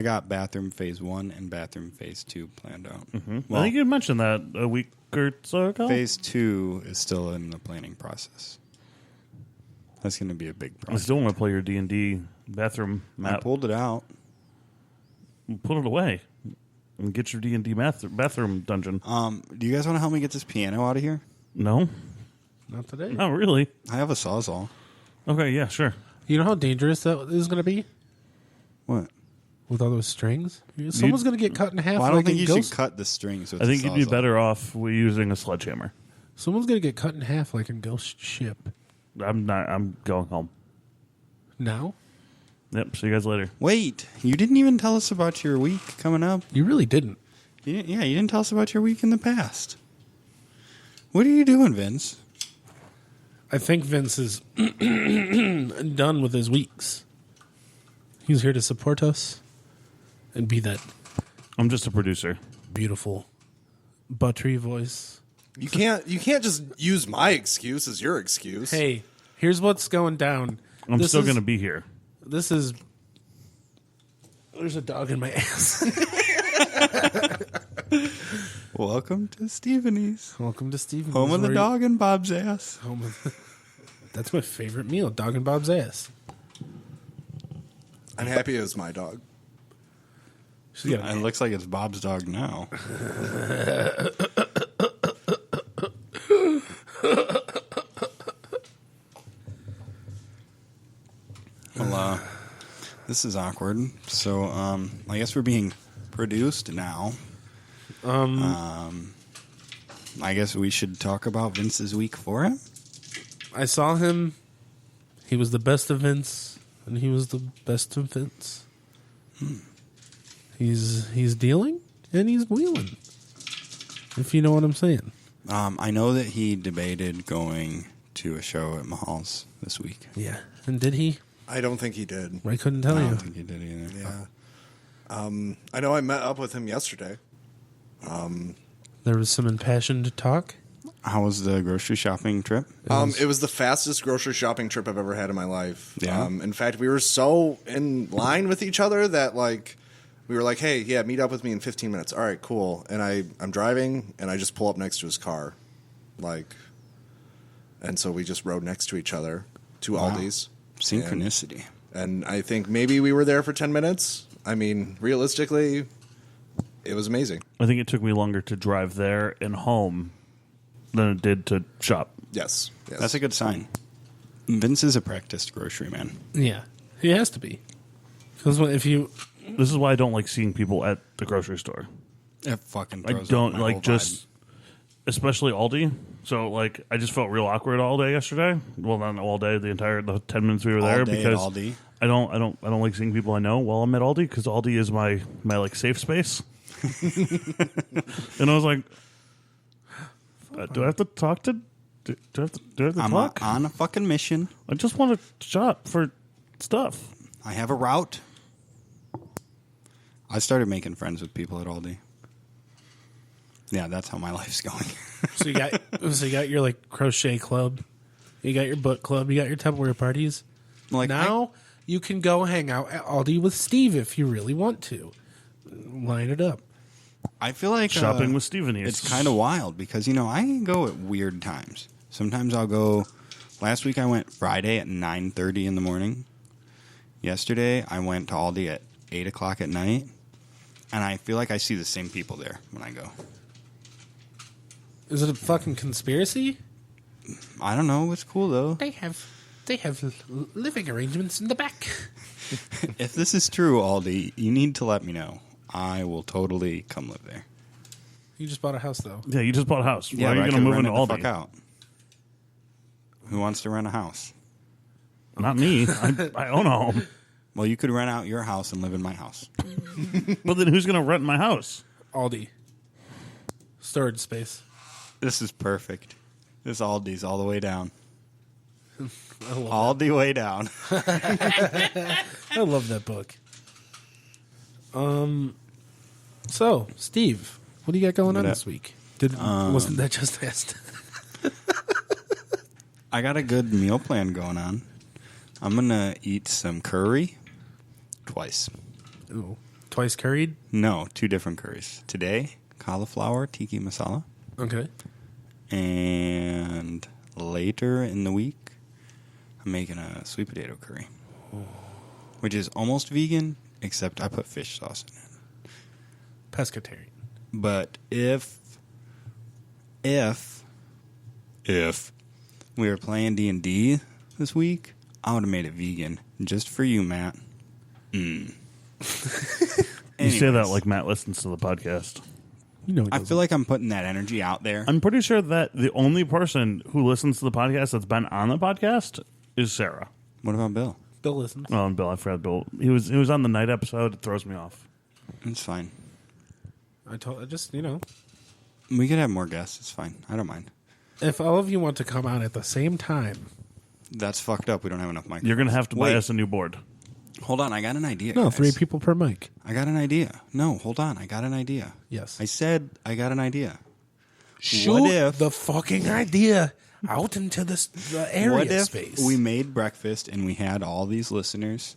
I got bathroom phase 1 and bathroom phase 2 planned out. Mm-hmm. Well, I think you mentioned that a week or so ago. Phase 2 is still in the planning process. That's going to be a big I project. still want to play your D&D bathroom map. I pulled it out. Put it away and get your D&D bathroom dungeon. Do you guys want to help me get this piano out of here? No, Not today. not really. I have a Sawzall. Okay, yeah, sure. You know how dangerous that is going to be What? with all those strings? Someone's going to get cut in half. Well, I don't like think in you Ghost. should cut the strings with I think the you'd be Sawzall. better off using a sledgehammer. Someone's going to get cut in half like in Ghost Ship. I'm not. I'm going home. Now? Yep. See you guys later. Wait, you didn't even tell us about your week coming up. You really didn't. You didn't tell us about your week in the past. What are you doing, Vince? I think Vince is done with his weeks. He's here to support us and be that I'm just a producer. beautiful, buttery voice. You can't just use my excuse as your excuse. Hey, here's what's going down. I'm This still is- going to be here. This is. There's a dog in my ass. Welcome to Stephenie's. Welcome to Stephen. Home of the dog and Bob's ass. That's my favorite meal, dog and Bob's ass. I'm happy it was my dog. She's got It looks like it's Bob's dog now. Well, this is awkward. So, I guess we're being produced now. I guess we should talk about Vince's week for him. I saw him. He was the best of Vince, and he was the best of Vince. He's dealing and he's wheeling. If you know what I'm saying. I know that he debated going to a show at Mahal's this week. Yeah. And did he? I don't think he did. I couldn't tell I you. don't think he did either. Yeah. I know I met up with him yesterday. There was some impassioned talk. How was the grocery shopping trip? It was the fastest grocery shopping trip I've ever had in my life. Yeah. In fact, we were so in line with each other that we were like, hey, yeah, meet up with me in 15 minutes. All right, cool. And I'm driving, and I just pull up next to his car. And so we just rode next to each other to Wow. Aldi's. Synchronicity. And I think maybe we were there for 10 minutes. I mean, realistically, it was amazing. I think it took me longer to drive there and home than it did to shop. Yes. That's a good sign. Vince is a practiced grocery man. Yeah. He has to be. Because if you... This is why I don't like seeing people at the grocery store. It fucking I throws don't off my like whole just, especially Aldi. So I just felt real awkward all day yesterday. Well, not all day, the 10 minutes we were All there day at because Aldi. I don't like seeing people I know while I'm at Aldi because Aldi is my safe space. And I was like, do I have to talk to? Do I have to I'm talk? on a fucking mission. I just want to shop for stuff. I have a route. I started making friends with people at Aldi. Yeah, that's how my life's going. So you got your crochet club, you got your book club, you got your Tupperware parties. Now you can go hang out at Aldi with Steve if you really want to. Line it up. I feel like Shopping with Stephanie. It's kind of wild because I go at weird times. Sometimes I'll go. Last week I went Friday at 9:30 in the morning. Yesterday I went to Aldi at 8 o'clock at night, and I feel like I see the same people there when I go. Is it a fucking conspiracy? I don't know. It's cool though. They have living arrangements in the back. If this is true, Aldi, you need to let me know. I will totally come live there. You just bought a house though. Yeah, you just bought a house. Why Yeah, are but you I going to could move rent into it the fuck Aldi? out. Who wants to rent a house? Not me. I own a home. Well, you could rent out your house and live in my house. But then who's going to rent my house? Aldi. Storage space. This is perfect. This Aldi's all the way down. I love, All the way down. I love that book. So, Steve, what do you got going on this week? Wasn't that just asked? I got a good meal plan going on. I'm going to eat some curry twice. Ooh. Twice curried? No, 2 different curries. Today, cauliflower tiki masala. Okay. And later in the week, I'm making a sweet potato curry. Which is almost vegan, except I put fish sauce in it. Pescatarian. But if we were playing D&D this week, I would have made it vegan. Just for you, Matt. You say that like Matt listens to the podcast. You know, I feel like I'm putting that energy out there. I'm pretty sure that the only person who listens to the podcast that's been on the podcast is Sarah. What about Bill? Bill listens. Oh, and Bill, I forgot Bill. He was on the night episode. It throws me off. It's fine. I just, you know. We could have more guests. It's fine. I don't mind. If all of you want to come on at the same time. That's fucked up. We don't have enough mics. You're going to have to buy Wait. us a new board. Hold on. I got an idea, No, guys. 3 people per mic. I got an idea. No, hold on. I got an idea. Yes. I said I got an idea. Shoot What if- the fucking idea out into the area What if space. we made breakfast and we had all these listeners,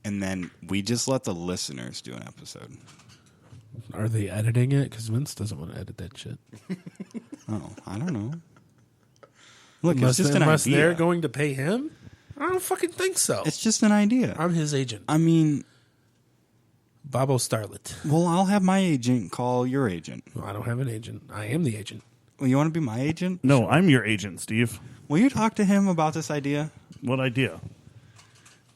and then we just let the listeners do an episode? Are they editing it? Because Vince doesn't want to edit that shit. Oh, I don't know. Look, Unless it's just an unless idea. they're going to pay him? I don't fucking think so. It's just an idea. I'm his agent. I mean, Bobo Starlet. well, I'll have my agent call your agent. Well, I don't have an agent. I am the agent. Well, you want to be my agent? No, I'm your agent, Steve. Will you talk to him about this idea What idea?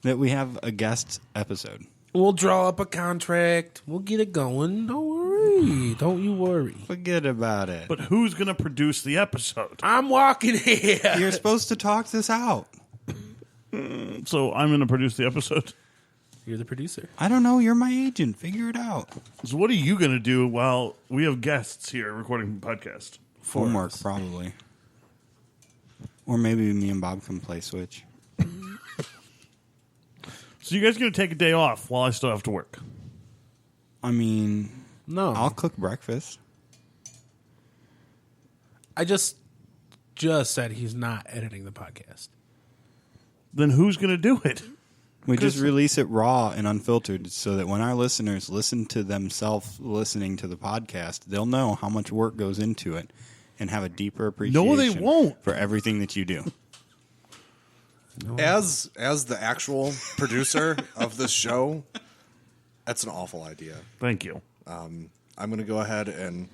that we have a guest episode? We'll draw up a contract. We'll get it going. Don't worry. Don't you worry. Forget about it. But who's going to produce the episode? I'm walking here. You're supposed to talk this out. So I'm going to produce the episode. You're the producer. I don't know. You're my agent. Figure it out. So what are you going to do while we have guests here recording the podcast? Homework, us. probably. Or maybe me and Bob can play Switch. So you guys going to take a day off while I still have to work? I mean, No. I'll cook breakfast. I just said he's not editing the podcast. Then who's going to do it? We just release it raw and unfiltered so that when our listeners listen to themselves listening to the podcast, they'll know how much work goes into it and have a deeper appreciation No, they won't. for everything that you do. As the actual producer of this show, that's an awful idea. Thank you. I'm going to go ahead and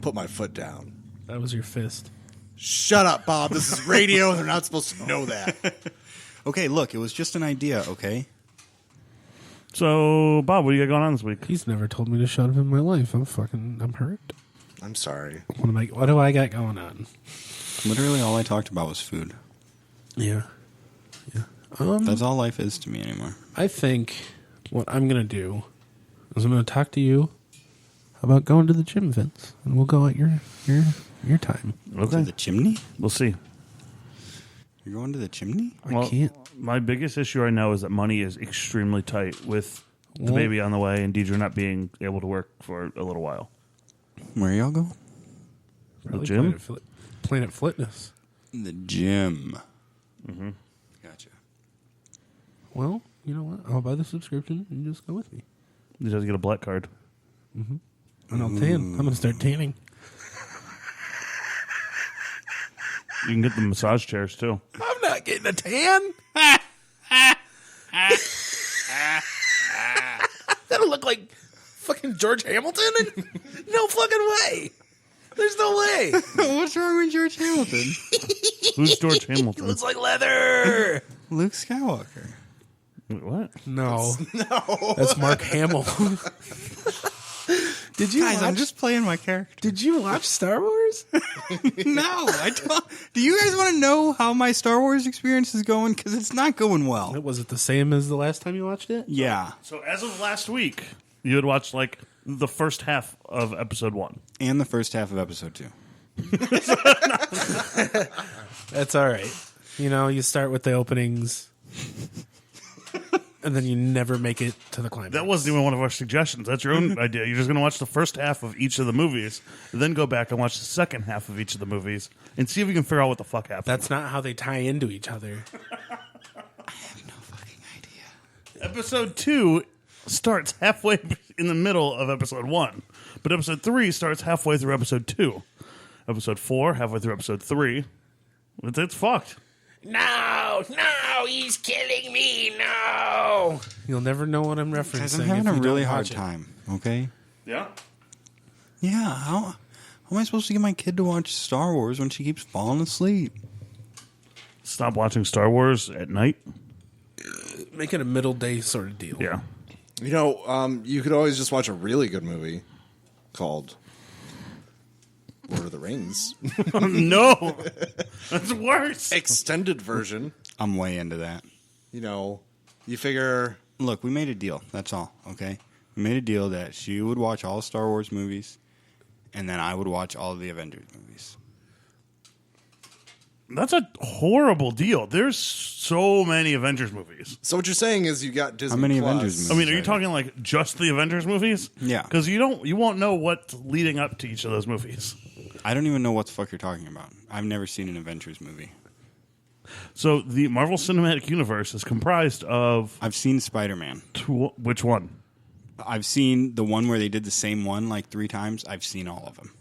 put my foot down. That was your fist. Shut up, Bob. This is radio. They're not supposed to know that. Okay, look, it was just an idea, okay? So, Bob, what do you got going on this week? He's never told me to shut up in my life. I'm hurt. I'm sorry. What do I got going on? Literally all I talked about was food. Yeah. That's all life is to me anymore. I think what I'm going to do is I'm going to talk to you about going to the gym, Vince, and we'll go at your time. To the chimney? We'll see. You're going to the chimney? I can't. My biggest issue right now is that money is extremely tight with the Well- baby on the way and Deidre not being able to work for a little while. Where y'all go? Probably gym? Planet Fitness. The gym. Mm-hmm. Gotcha. Well, you know what? I'll buy the subscription and just go with me. You just get a black card. And I'll tan. I'm going to start tanning. You can get the massage chairs too. I'm not getting a tan. That'll look like fucking George Hamilton? No fucking way. There's no way. What's wrong with George Hamilton? Who's George It Hamilton? looks like leather. Luke Skywalker. Wait, what? No. That's Mark Hamill. Did you Guys, watch, I'm just playing my character. Did you watch Star Wars? No, I don't. Do you guys want to know how my Star Wars experience is going? Because it's not going well. Was it the same as the last time you watched it? Yeah, So as of last week, you had watched like the first half of episode 1. and the first half of episode 2. That's all right. You know, you start with the openings, and then you never make it to the climax. That wasn't even one of our suggestions. That's your own idea. You're just going to watch the first half of each of the movies, then go back and watch the second half of each of the movies, and see if you can figure out what the fuck happened. That's not how they tie into each other. I have no fucking idea. Episode 2 starts halfway in the middle of episode 1, but episode 3 starts halfway through episode 2. Episode 4 halfway through episode 3. It's fucked. No, he's killing me. No, you'll never know what I'm referencing. Guys, I'm having a really hard time. Okay. Yeah. Yeah. How am I supposed to get my kid to watch Star Wars when she keeps falling asleep? Stop watching Star Wars at night. Make it a middle day sort of deal. Yeah. You know, you could always just watch a really good movie called Lord of the Rings. No, that's worse. Extended version. I'm way into that. You know, you figure... Look, we made a deal. That's all, okay? We made a deal that she would watch all Star Wars movies, and then I would watch all the Avengers movies. That's a horrible deal. There's so many Avengers movies. So what you're saying is you got Disney How many Plus. Avengers I movies? mean, are you talking like just the Avengers movies? Yeah. Because you won't know what's leading up to each of those movies. I don't even know what the fuck you're talking about. I've never seen an Avengers movie. So the Marvel Cinematic Universe is comprised of I've seen Spider-Man. which one? I've seen the one where they did the same one like 3 times. I've seen all of them.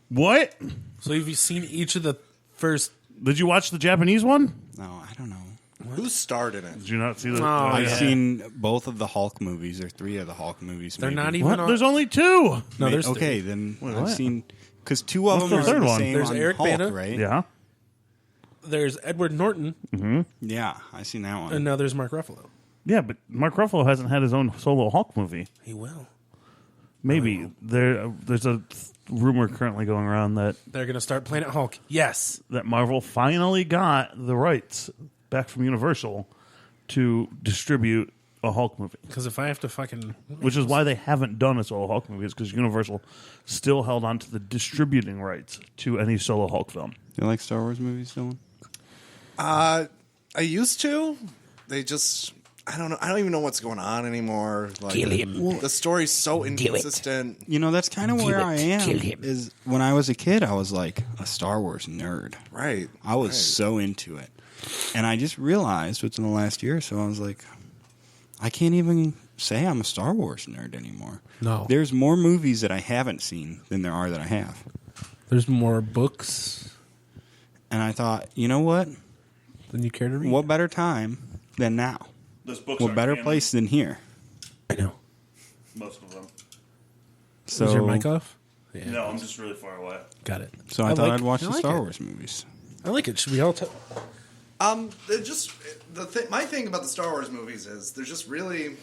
What? So have you seen each of the first? Did you watch the Japanese one? No, I don't know. Who starred in it? Did you not see the? Oh, I've yeah. seen both of the Hulk movies, or 3 of the Hulk movies. They're maybe. not even. What? On, There's only 2. no, there's okay, three. then Wait, I've what? seen because 2 of What's them the are third the one? same There's on Eric Hulk, Bana. right? Yeah. There's Edward Norton, Yeah, I seen that one. and now there's Mark Ruffalo. Yeah, but Mark Ruffalo hasn't had his own solo Hulk movie. He will. Maybe there's a rumor currently going around that They're going to start Planet Hulk. Yes. Marvel finally got the rights back from Universal to distribute a Hulk movie, Because if I have to fucking... which is why they haven't done a solo Hulk movie, is because Universal still held on to the distributing rights to any solo Hulk film. You like Star Wars movies, Dylan? I used to. They just... I don't know. I don't even know what's going on anymore. Like, Kill him. The story's so inconsistent. You know, that's kind of where I am. Kill him. Is when I was a kid, I was like a Star Wars nerd. Right. I was so into it. And I just realized within the last year or so, I was like, I can't even say I'm a Star Wars nerd anymore. No. There's more movies that I haven't seen than there are that I have. There's more books And I thought, you know what? than you care to read. What better time than now? Those books What better place than here? I know. Most of them. So, Is your mic off? Yeah. No, I'm just really far away. Got it. so I thought like- I'd watch the I like Star it. Wars movies. I like it. Should we all... It just my thing about the Star Wars movies is they're just really...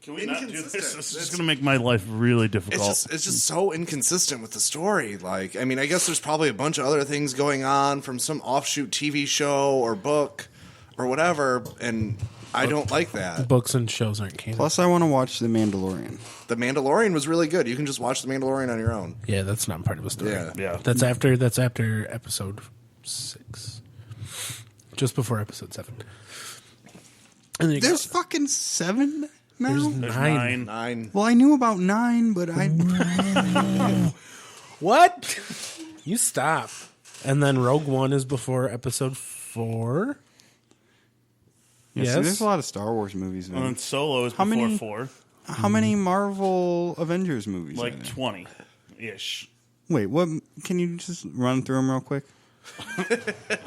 Can we not do this? Inconsistent. This is going to make my life really difficult. It's just so inconsistent with the story. Like, I mean, I guess there's probably a bunch of other things going on from some offshoot TV show or book or whatever, and I don't like that. Books and shows aren't canon. Plus, I want to watch The Mandalorian. The Mandalorian was really good. You can just watch The Mandalorian on your own. Yeah, that's not part of a story. Yeah. That's after episode 6. Just before episode 7. And then you There's got, fucking 7 now? there's There's 9. 9. Well, I knew about 9, but I... What? You stop. And then Rogue One is before episode 4. Yeah, Yes. see, there's a lot of Star Wars movies. and then Solo is How before many- 4. How many Marvel Avengers movies are Like there? 20-ish. Wait, what? Can you just run through them real quick?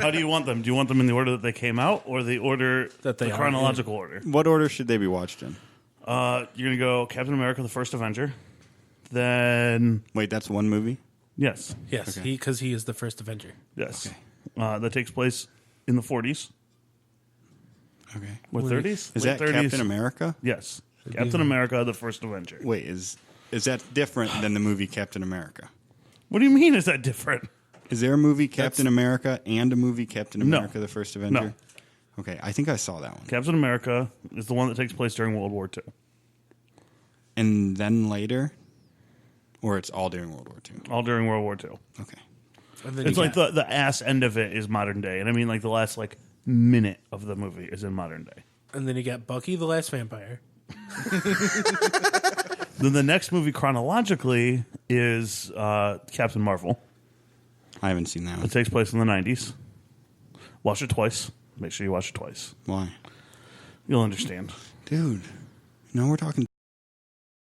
How do you want them? Do you want them in the order that they came out, or the order That they the are chronological order? What order should they be watched in? You're gonna go Captain America: The First Avenger, then Wait, that's one movie? yes, Yes, Okay. because he is the first Avenger. yes, that takes place in the 40s Okay. or 30s. Is Late that 30s. Captain America? Yes, Captain America: The First Avenger. Wait, is that different than the movie Captain America? What do you mean? Is that different? Is there a movie Captain America and a movie Captain No. America: The First Avenger? No. Okay, I think I saw that one. Captain America is the one that takes place during World War II. And then later, or it's all during World War II. All during World War II. Okay. And then It's you like got- the ass end of it is modern day, and I mean like the last like minute of the movie is in modern day. and then you got Bucky the Last Vampire. Then the next movie chronologically is Captain Marvel. I haven't seen that one. It takes place in the 90s. Watch it twice. Make sure you watch it twice. Why? You'll understand. Dude, No, we're talking